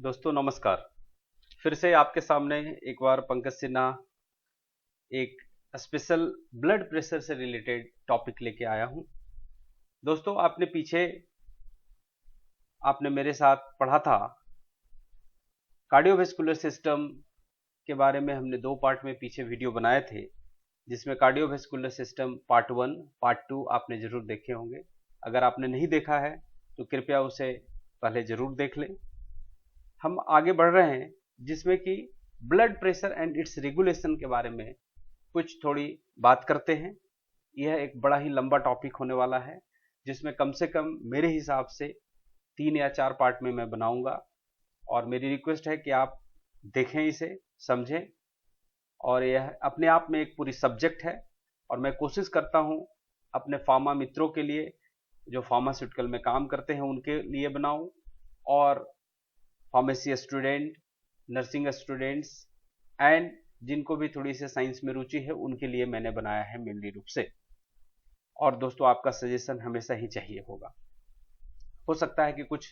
दोस्तों नमस्कार। फिर से आपके सामने एक बार पंकज सिन्हा एक स्पेशल ब्लड प्रेशर से रिलेटेड टॉपिक लेके आया हूं। दोस्तों आपने मेरे साथ पढ़ा था कार्डियोवैस्कुलर सिस्टम के बारे में। हमने दो पार्ट में पीछे वीडियो बनाए थे, जिसमें कार्डियोवैस्कुलर सिस्टम पार्ट 1 पार्ट 2 आपने जरूर देखे होंगे। अगर आपने नहीं देखा है तो कृपया उसे पहले जरूर देख लें। हम आगे बढ़ रहे हैं जिसमें कि blood pressure and it's regulation के बारे में कुछ थोड़ी बात करते हैं। यह एक बड़ा ही लंबा टॉपिक होने वाला है, जिसमें कम से कम मेरे हिसाब से 3 या 4 पार्ट में मैं बनाऊंगा। और मेरी रिक्वेस्ट है कि आप देखें, इसे समझें, और यह अपने आप में एक पूरी सब्जेक्ट है। और मैं कोशिश करता हूं अपने फार्मा मित्रों के लिए, जो फार्मास्यूटिकल में काम करते हैं उनके लिए बनाऊं, और pharmacy student, nursing students and जिनको भी थोड़ी सी साइंस में रुचि है उनके लिए मैंने बनाया है मेनली रूप से। और दोस्तों आपका सजेशन हमेशा ही चाहिए होगा। हो सकता है कि कुछ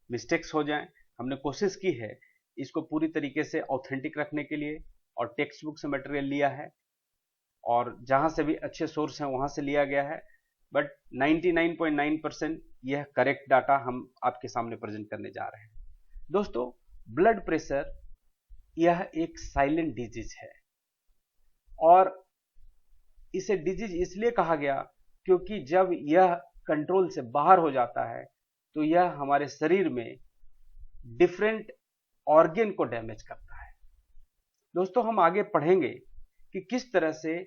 मिस्टेक्स हो जाएं। हमने कोशिश की है इसको पूरी तरीके से ऑथेंटिक रखने के लिए, और टेक्स्ट बुक से मटेरियल लिया है और जहां से भी अच्छे सोर्स हैं वहां से लिया गया है। बट 99.9% यह करेक्ट डाटा हम आपके सामने प्रेजेंट करने जा रहे हैं। दोस्तों ब्लड प्रेशर यह एक साइलेंट डिजीज है, और इसे डिजीज इसलिए कहा गया क्योंकि जब यह कंट्रोल से बाहर हो जाता है तो यह हमारे शरीर में डिफरेंट ऑर्गन को डैमेज करता है। दोस्तों हम आगे पढ़ेंगे कि किस तरह से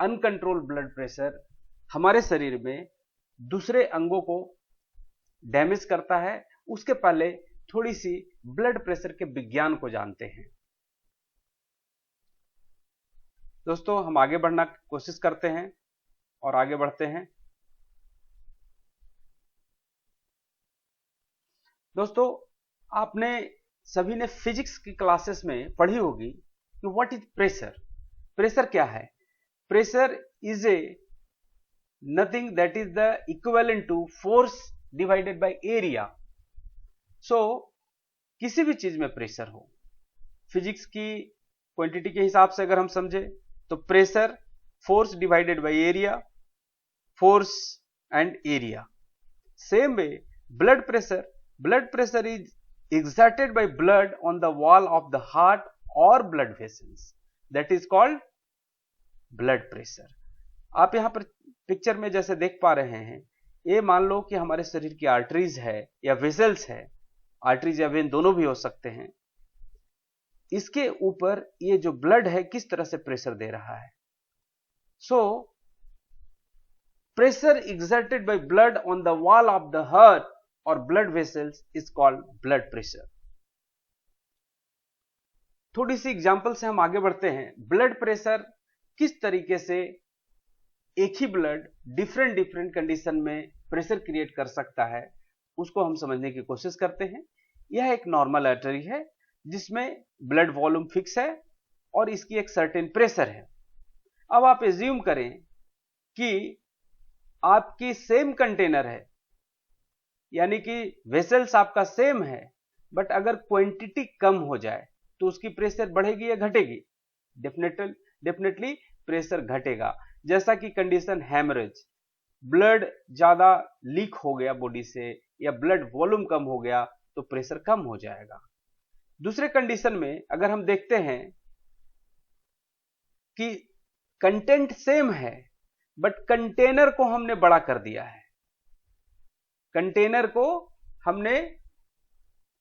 अनकंट्रोल ब्लड प्रेशर हमारे शरीर में दूसरे अंगों को डैमेज करता है। उसके पहले थोड़ी सी ब्लड प्रेशर के विज्ञान को जानते हैं। दोस्तों हम आगे बढ़ना कोशिश करते हैं और आगे बढ़ते हैं। दोस्तों आपने सभी ने फिजिक्स की क्लासेस में पढ़ी होगी कि व्हाट इज प्रेशर। प्रेशर क्या है? Pressure is a nothing that is the equivalent to force divided by area. So किसी भी चीज में प्रेशर हो, फिजिक्स की क्वांटिटी के हिसाब से अगर हम समझे तो pressure force divided by area, force and area. Same way blood pressure is exerted by blood on the wall of the heart or blood vessels, that is called blood pressure। आप यहां पर पिक्चर में जैसे देख पा रहे हैं, ये मान लो कि हमारे शरीर की आर्टरीज है या वेसल्स है, आर्टरीज या वेन दोनों भी हो सकते हैं। इसके ऊपर ये जो ब्लड है किस तरह से प्रेशर दे रहा है। So pressure exerted by blood on the wall of the heart और blood vessels is called blood pressure. थोड़ी सी एग्जांपल से हम आगे बढ़ते हैं। ब्लड प्रेशर किस तरीके से एक ही ब्लड डिफरेंट कंडीशन में प्रेशर क्रिएट कर सकता है, उसको हम समझने की कोशिश करते हैं। यह एक नॉर्मल आर्टरी है जिसमें ब्लड वॉल्यूम फिक्स है और इसकी एक सर्टेन प्रेशर है। अब आप एज्यूम करें कि आपकी सेम कंटेनर है, यानी कि वेसल्स आपका सेम है, बट अगर क्वांटिटी कम हो जाए तो उसकी प्रेशर बढ़ेगी या घटेगी? डेफिनेटली प्रेशर घटेगा। जैसा कि कंडीशन हैमरेज, ब्लड ज्यादा लीक हो गया बॉडी से या ब्लड वॉल्यूम कम हो गया तो प्रेशर कम हो जाएगा। दूसरे कंडीशन में अगर हम देखते हैं कि कंटेंट सेम है बट कंटेनर को हमने बड़ा कर दिया है, कंटेनर को हमने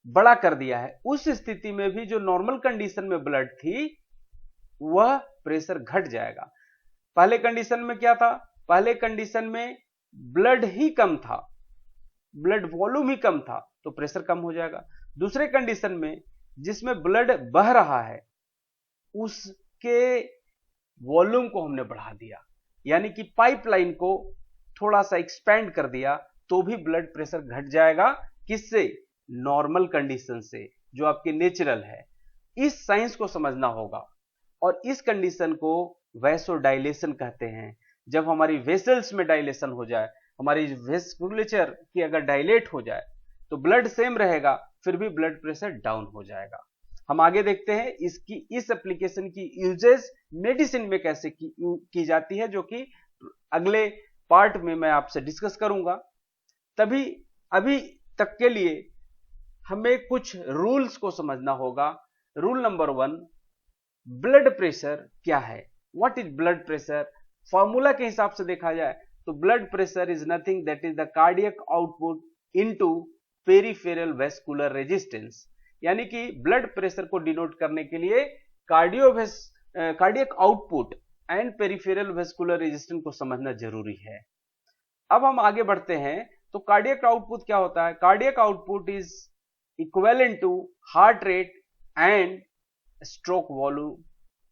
बड़ा कर दिया है, उस स्थिति में भी जो नॉर्मल कंडीशन में ब्लड थी वह प्रेशर घट जाएगा। पहले कंडीशन में क्या था? पहले कंडीशन में ब्लड ही कम था, ब्लड वॉल्यूम ही कम था, तो प्रेशर कम हो जाएगा। दूसरे कंडीशन में जिसमें ब्लड बह रहा है उसके वॉल्यूम को हमने बढ़ा दिया, यानी कि पाइपलाइन को थोड़ा सा एक्सपेंड कर दिया, तो भी ब्लड प्रेशर घट जाएगा। किससे? नॉर्मल कंडीशन से, जो आपकी नेचुरल है। इस साइंस को समझना होगा, और इस कंडीशन को वैसोडाइलेशन कहते हैं। जब हमारी वेसल्स में डायलेशन हो जाए, हमारी वेस्कुलेचर की अगर डायलेट हो जाए तो ब्लड सेम रहेगा फिर भी ब्लड प्रेशर डाउन हो जाएगा। हम आगे देखते हैं इस एप्लीकेशन की यूजेस मेडिसिन में कैसे की जाती है, जो कि अगले पार्ट में मैं आपसे डिस्कस करूंगा। तभी अभी तक के लिए हमें कुछ रूल्स को समझना होगा। रूल नंबर 1, ब्लड प्रेशर क्या है, what is blood pressure. Formula के हिसाब से देखा जाए तो blood pressure is nothing that is the cardiac output into peripheral vascular resistance. यानी कि ब्लड प्रेशर को डिनोट करने के लिए cardiac output and peripheral vascular resistance को समझना जरूरी है। अब हम आगे बढ़ते हैं तो कार्डियक आउटपुट क्या होता है। Cardiac output is equivalent to heart rate and stroke volume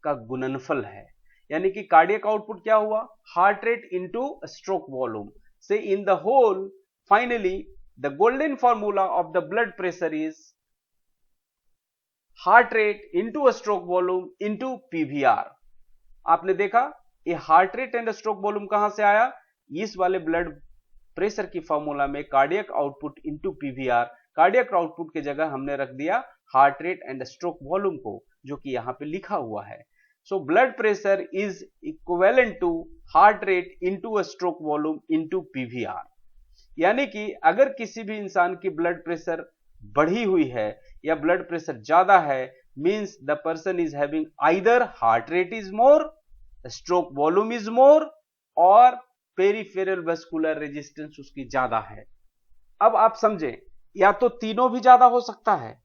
का गुणनफल है। यानी कि कार्डियक आउटपुट क्या हुआ, heart rate into stroke volume. So in the whole finally the golden formula of the blood pressure is heart rate into stroke volume into PVR. आपने देखा ये heart rate and stroke volume कहां से आया, इस वाले ब्लड प्रेशर की formula में cardiac output into PVR, cardiac output की जगह हमने रख दिया heart rate and stroke volume को, जो कि यहां पे लिखा हुआ है। So blood pressure is equivalent to heart rate into stroke volume into PVR. यानी कि अगर किसी भी इंसान की ब्लड प्रेशर बढ़ी हुई है या ब्लड प्रेशर ज्यादा है, means the person is having either heart rate is more, stroke volume is more, और पेरिफेरल वेस्कुलर रेजिस्टेंस उसकी ज्यादा है। अब आप समझें, या तो तीनों भी ज्यादा हो सकता है,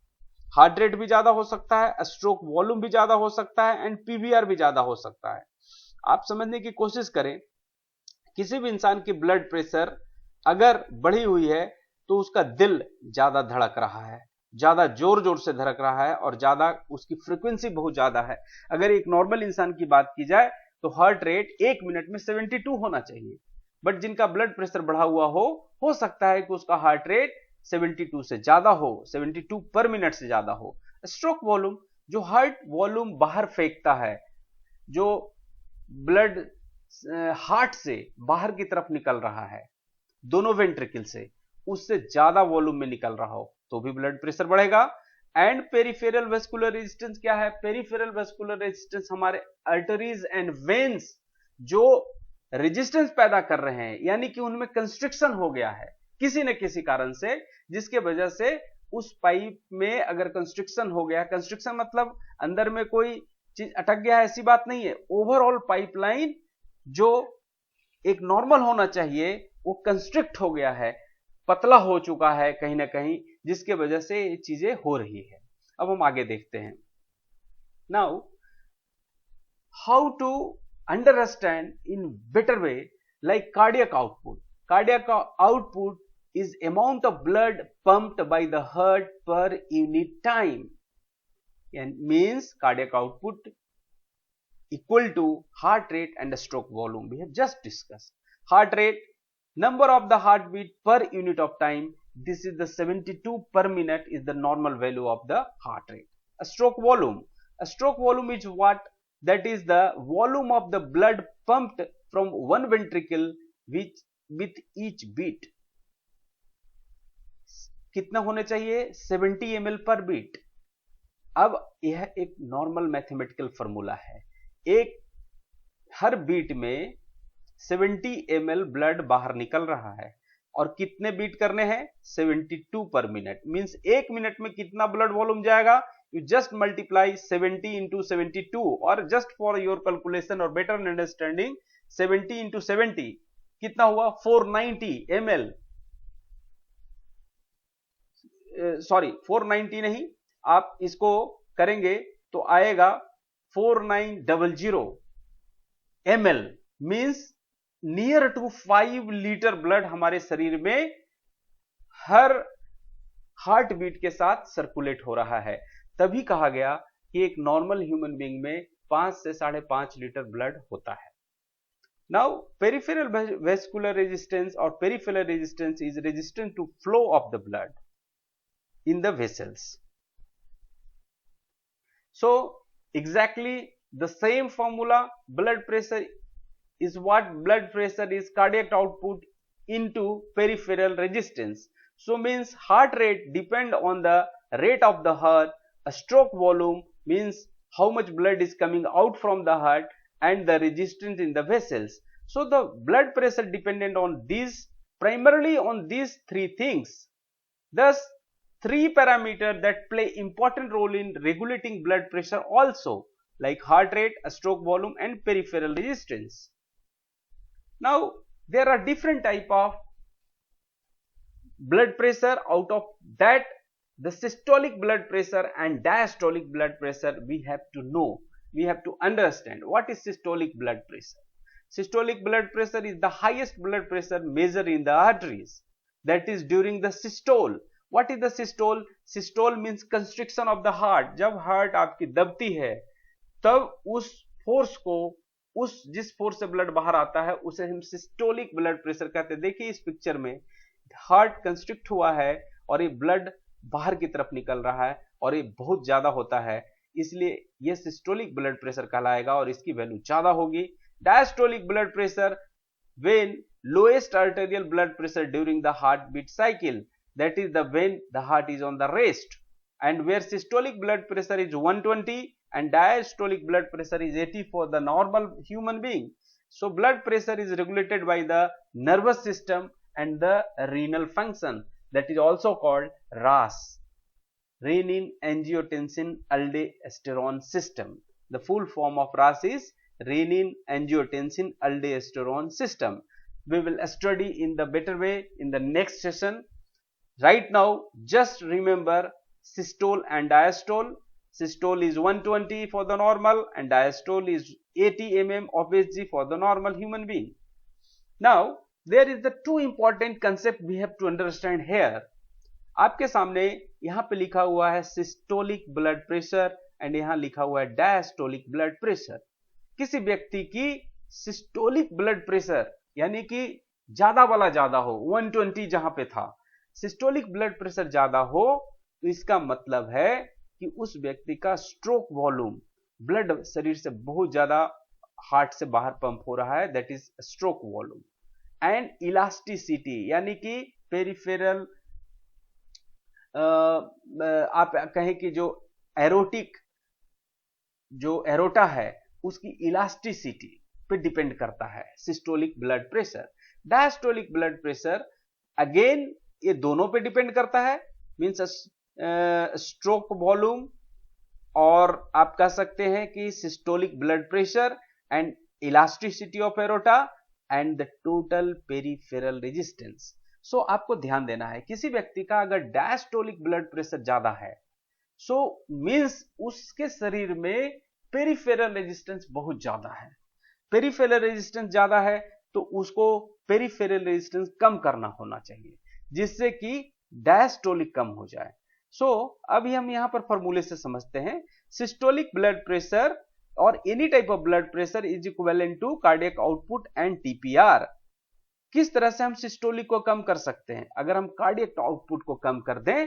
हार्ट रेट भी ज्यादा हो सकता है, स्ट्रोक वॉल्यूम भी ज्यादा हो सकता है एंड पीवीआर भी ज्यादा हो सकता है। आप समझने की कोशिश करें, किसी भी इंसान की ब्लड प्रेशर अगर बढ़ी हुई है तो उसका दिल ज्यादा धड़क रहा है, ज्यादा जोर जोर से धड़क रहा है और ज्यादा उसकी फ्रीक्वेंसी बहुत ज्यादा है। अगर एक नॉर्मल इंसान की बात की जाए तो हार्ट रेट 1 मिनट में 72 होना चाहिए, बट जिनका ब्लड प्रेशर बढ़ा हुआ हो सकता है कि उसका हार्ट रेट 72 से ज्यादा हो, 72 पर मिनट से ज्यादा हो। स्ट्रोक वॉल्यूम, जो हार्ट वॉल्यूम बाहर फेंकता है, जो ब्लड हार्ट से बाहर की तरफ निकल रहा है दोनों वेंट्रिकल से, उससे ज्यादा वॉल्यूम में निकल रहा हो तो भी ब्लड प्रेशर बढ़ेगा। एंड पेरिफेरल वेस्कुलर रेजिस्टेंस क्या है, पेरिफेरल वेस्कुलर रेजिस्टेंस हमारे आर्टरीज एंड वेन्स जो रेजिस्टेंस पैदा कर रहे हैं, यानी कि उनमें कंस्ट्रिक्शन हो गया है किसी न किसी कारण से, जिसके वजह से उस पाइप में अगर कंस्ट्रिक्शन हो गया, कंस्ट्रिक्शन मतलब अंदर में कोई चीज अटक गया है ऐसी बात नहीं है, ओवरऑल पाइपलाइन जो एक नॉर्मल होना चाहिए वो कंस्ट्रिक्ट हो गया है, पतला हो चुका है कहीं ना कहीं, जिसके वजह से ये चीजें हो रही है। अब हम आगे देखते हैं। Now how to understand in better way like cardiac output. Cardiac output is amount of blood pumped by the heart per unit time, and means cardiac output equal to heart rate and stroke volume. We have just discussed heart rate, number of the heartbeat per unit of time. This is the 72 per minute is the normal value of the heart rate. A stroke volume is what? That is the volume of the blood pumped from one ventricle with each beat. कितना होने चाहिए, 70 ml पर beat. अब यह एक normal mathematical formula है, एक हर beat में 70 ml ब्लड बाहर निकल रहा है और कितने बीट करने हैं, 72 पर मिनट। मींस 1 मिनट में कितना ब्लड वॉल्यूम जाएगा, यू जस्ट मल्टीप्लाई 70 इंटू 72, और जस्ट फॉर योर कैलकुलेशन और बेटर अंडरस्टैंडिंग 70 इंटू 70 कितना हुआ, 490 ml, सॉरी 490 नहीं, आप इसको करेंगे तो आएगा 4900 ml, means near to 5 litre blood हमारे शरीर में हर हार्ट बीट के साथ सर्कुलेट हो रहा है। तभी कहा गया कि एक नॉर्मल ह्यूमन बीइंग में 5 से 5.5 लीटर ब्लड होता है। नाउ पेरिफेरल वेस्कुलर रेजिस्टेंस और peripheral resistance is resistant to flow of the blood in the vessels. So exactly the same formula, blood pressure is what? Blood pressure is cardiac output into peripheral resistance. So means heart rate depend on the rate of the heart, a stroke volume means how much blood is coming out from the heart, and the resistance in the vessels. So the blood pressure dependent on these, primarily on these three things. Thus, three parameters that play important role in regulating blood pressure also, like heart rate, a stroke volume, and peripheral resistance. Now, there are different type of blood pressure. Out of that, the systolic blood pressure and diastolic blood pressure we have to know. We have to understand what is systolic blood pressure. Systolic blood pressure is the highest blood pressure measured in the arteries, that is during the systole. What is the systole? Systole means constriction of the heart. जब heart आपकी दबती है तब उस force को, उस जिस force से blood बाहर आता है उसे हम सिस्टोलिक ब्लड प्रेशर कहते हैं। देखिए इस पिक्चर में हार्ट कंस्ट्रिक्ट हुआ है और ये ब्लड बाहर की तरफ निकल रहा है और ये बहुत ज्यादा होता है, इसलिए ये सिस्टोलिक ब्लड प्रेशर कहलाएगा और इसकी वैल्यू ज्यादा होगी। Diastolic blood pressure when lowest arterial blood pressure during the heartbeat cycle, that is the when the heart is on the rest, and where systolic blood pressure is 120 and diastolic blood pressure is 80 for the normal human being. So blood pressure is regulated by the nervous system and the renal function, that is also called RAS, renin angiotensin aldosterone system. The full form of RAS is renin angiotensin aldosterone system. We will study in the better way in the next session. Right now just remember systole and diastole. Systole is 120 for the normal and diastole is 80 mm of Hg for the normal human being. Now there is the two important concept we have to understand here. आपके सामने यहाँ पे लिखा हुआ है systolic blood pressure and यहाँ लिखा हुआ है डायस्टोलिक ब्लड प्रेशर। किसी व्यक्ति की सिस्टोलिक ब्लड प्रेशर यानी कि ज्यादा वाला ज्यादा हो, 120 जहां पे था, सिस्टोलिक ब्लड प्रेशर ज्यादा हो तो इसका मतलब है कि उस व्यक्ति का स्ट्रोक वॉल्यूम, ब्लड शरीर से बहुत ज्यादा हार्ट से बाहर पंप हो रहा है, that is stroke volume. And elasticity यानी कि पेरिफेरल, आप कहें कि जो एरोटिक, जो एरोटा है उसकी इलास्टिसिटी पे डिपेंड करता है systolic blood pressure. Diastolic blood pressure again ये दोनों पे डिपेंड करता है, मींस स्ट्रोक वॉल्यूम, और आप कह सकते हैं कि systolic blood pressure and elasticity of aorta and the total peripheral resistance. So आपको ध्यान देना है किसी व्यक्ति का अगर डायस्टोलिक ब्लड प्रेशर ज्यादा है सो मींस उसके शरीर में पेरिफेरल रेजिस्टेंस बहुत ज्यादा है। पेरिफेरल रेजिस्टेंस ज्यादा है तो उसको पेरिफेरल रेजिस्टेंस कम करना होना चाहिए जिससे कि डायस्टोलिक कम हो जाए। सो अभी हम यहां पर फॉर्मूले से समझते हैं। सिस्टोलिक ब्लड प्रेशर और any type of blood pressure is equivalent to cardiac output and TPR. किस तरह से हम सिस्टोलिक को कम कर सकते हैं? अगर हम कार्डियक आउटपुट को कम कर दें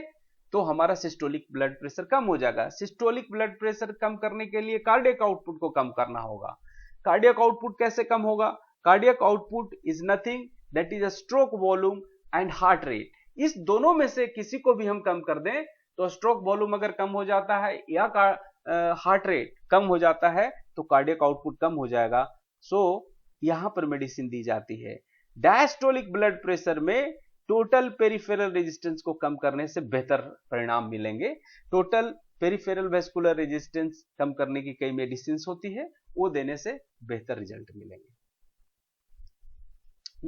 तो हमारा सिस्टोलिक ब्लड प्रेशर कम हो जाएगा। सिस्टोलिक ब्लड प्रेशर कम करने के लिए कार्डियक आउटपुट को कम करना होगा। कार्डियक आउटपुट कैसे कम होगा? Cardiac output is nothing that is a stroke volume and heart rate. इस दोनों में से किसी को भी हम कम कर दें तो स्ट्रोक वॉल्यूम अगर कम हो जाता है या हार्ट रेट कम हो जाता है तो कार्डियक आउटपुट कम हो जाएगा। सो यहां पर मेडिसिन दी जाती है। डायस्टोलिक ब्लड प्रेशर में टोटल पेरिफेरल रेजिस्टेंस को कम करने से बेहतर परिणाम मिलेंगे। टोटल पेरिफेरल वेस्कुलर रेजिस्टेंस कम करने की कई मेडिसिन होती है, वो देने से बेहतर रिजल्ट मिलेंगे।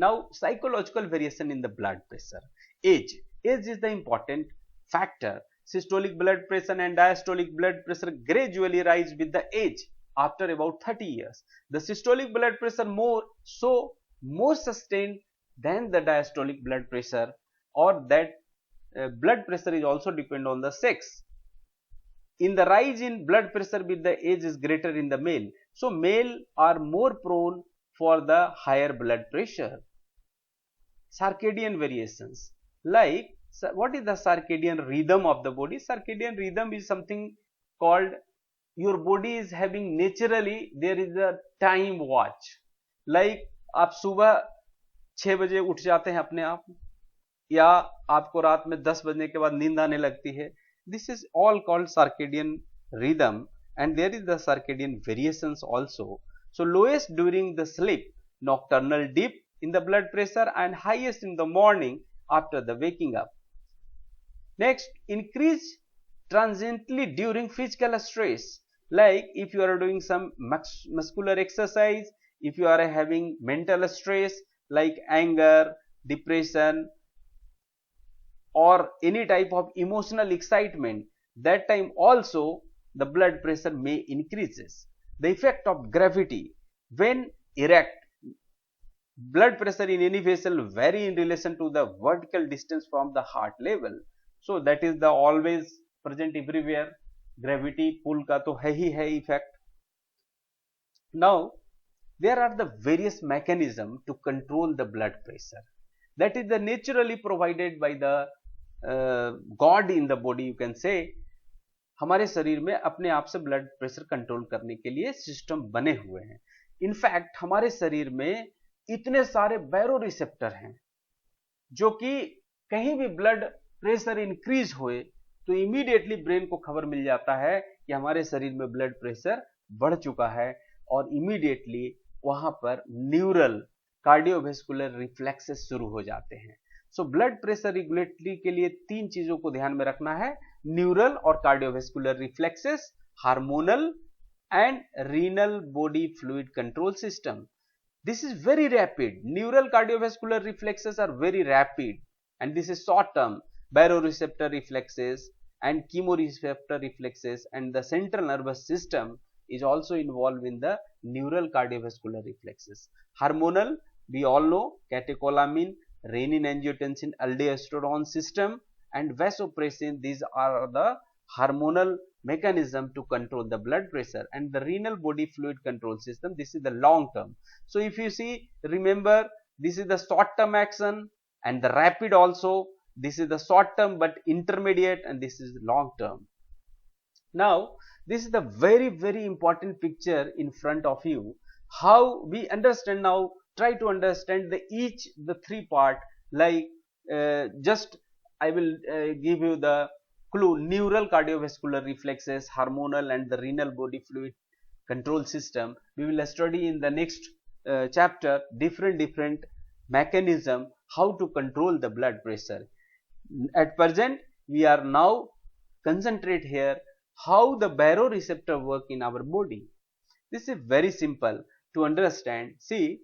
Now psychological variation in the blood pressure. Age is the important factor. Systolic blood pressure and diastolic blood pressure gradually rise with the age after about 30 years. The systolic blood pressure more sustained than the diastolic blood pressure, or that blood pressure is also depend on the sex. In the rise in blood pressure with the age is greater in the male, so male are more prone for the higher blood pressure. Circadian variations, like what is the circadian rhythm of the body? Circadian rhythm is something called your body is having naturally there is a time watch, like आप सुबह 6 बजे उठ जाते हैं अपने आप, या आपको रात में 10 बजने के बाद नींद आने लगती है, This is all called circadian rhythm, and there is the circadian variations also. So lowest during the sleep, nocturnal dip in the blood pressure, and highest in the morning after the waking up. Next, increase transiently during physical stress, like if you are doing some muscular exercise, if you are having mental stress like anger, depression, or any type of emotional excitement, that time also the blood pressure may increases. The effect of gravity, when erect, blood pressure in any vessel vary in relation to the vertical distance from the heart level. So that is the always present everywhere, gravity pull का तो है ही है effect. Now there are the various mechanism to control the blood pressure, that is the naturally provided by the God in the body, you can say. हमारे शरीर में अपने आप से ब्लड प्रेशर कंट्रोल करने के लिए सिस्टम बने हुए हैं. इनफैक्ट हमारे शरीर में इतने सारे बैरो रिसेप्टर हैं जो कि कहीं भी ब्लड प्रेशर इंक्रीज हुए तो इमीडिएटली ब्रेन को खबर मिल जाता है कि हमारे शरीर में ब्लड प्रेशर बढ़ चुका है, और इमीडिएटली वहां पर न्यूरल कार्डियोवेस्कुलर रिफ्लेक्सेस शुरू हो जाते हैं. सो ब्लड प्रेशर रेगुलेटरी के लिए तीन चीजों को ध्यान में रखना है: न्यूरल और cardiovascular reflexes, hormonal and renal body fluid control system. This is very rapid. Neural cardiovascular reflexes are very rapid, and this is short term. Baroreceptor reflexes and chemoreceptor reflexes, and the central nervous system is also involved in the neural cardiovascular reflexes. Hormonal, we all know, catecholamine, renin-angiotensin, aldosterone system, and vasopressin. These are the hormonal mechanism to control the blood pressure. And the renal body fluid control system, this is the long term. So if you see, remember, this is the short term action, and the rapid also. This is the short term but intermediate, and this is long term. Now this is the very important picture in front of you. How we understand now, try to understand the three part, like just I will give you the clue: neural cardiovascular reflexes, hormonal, and the renal body fluid control system. We will study in the next chapter different mechanism how to control the blood pressure. At present we are now concentrate here how the baroreceptor work in our body. This is very simple to understand. See,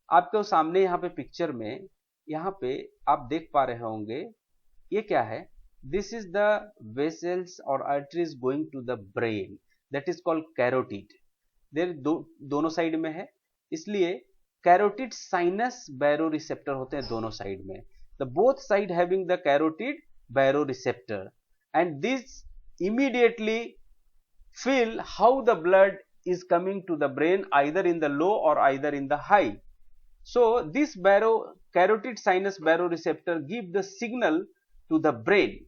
आपके सामने यहाँ पे picture में यहाँ पे आप देख पा रहे होंगे, ये क्या है? This is the vessels or arteries going to the brain, that is called carotid. There दोनों साइड में है, इसलिए carotid sinus baroreceptor होते हैं दोनों साइड में. The both side having the carotid baroreceptor, and this immediately feel how the blood is coming to the brain, either in the low or either in the high. So this carotid sinus baroreceptor give the signal to the brain.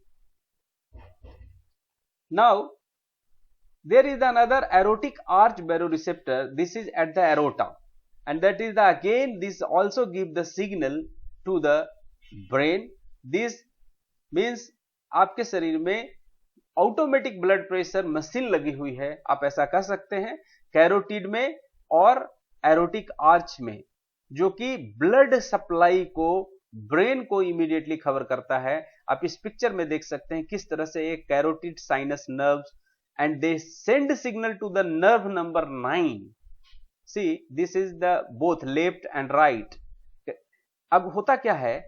Now there is another aortic arch baroreceptor. This is at the aorta, and that is the, again this also give the signal to the brain. This means आपके शरीर में automatic blood pressure machine लगी हुई है, आप ऐसा कह सकते हैं, कैरोटिड में और एरोटिक आर्च में, जो कि ब्लड सप्लाई को ब्रेन को इमीडिएटली खबर करता है. आप इस पिक्चर में देख सकते हैं किस तरह से एक carotid sinus nerves, and they send signal to the nerve number 9. See, this is the both left and right. अब होता क्या है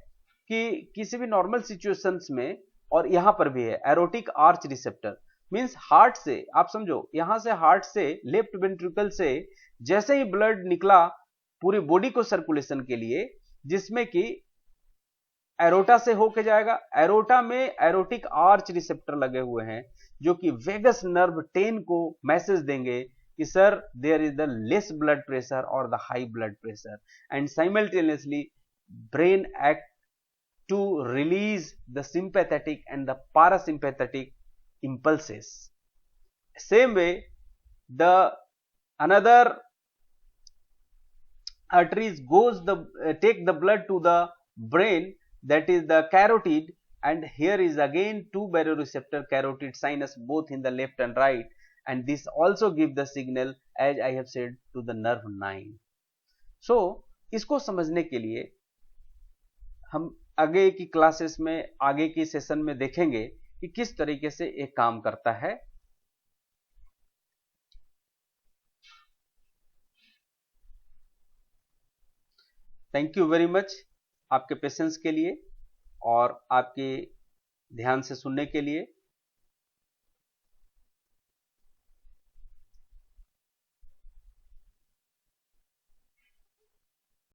कि किसी भी नॉर्मल सिचुएशंस में, और यहां पर भी है aortic arch receptor, means heart से, आप समझो यहां से हार्ट से लेफ्ट वेंट्रिकल से जैसे ही ब्लड निकला पूरी बॉडी को सर्कुलेशन के लिए, जिसमें कि एरोटा से होके जाएगा. एरोटा में एरोटिक आर्च रिसेप्टर लगे हुए हैं जो कि वेगस नर्व 10 को मैसेज देंगे कि sir there is the less blood pressure और the high blood pressure, and simultaneously brain act to release the sympathetic and the parasympathetic impulses. Same way, the another arteries goes take the blood to the brain, that is the carotid, and here is again 2 baroreceptor carotid sinus both in the left and right, and this also give the signal as I have said to the nerve 9. So इसको समझने के लिए हम आगे की classes में, आगे की सेशन में देखेंगे कि किस तरीके से ये काम करता है। थैंक यू वेरी मच आपके पेशेंस के लिए और आपके ध्यान से सुनने के लिए।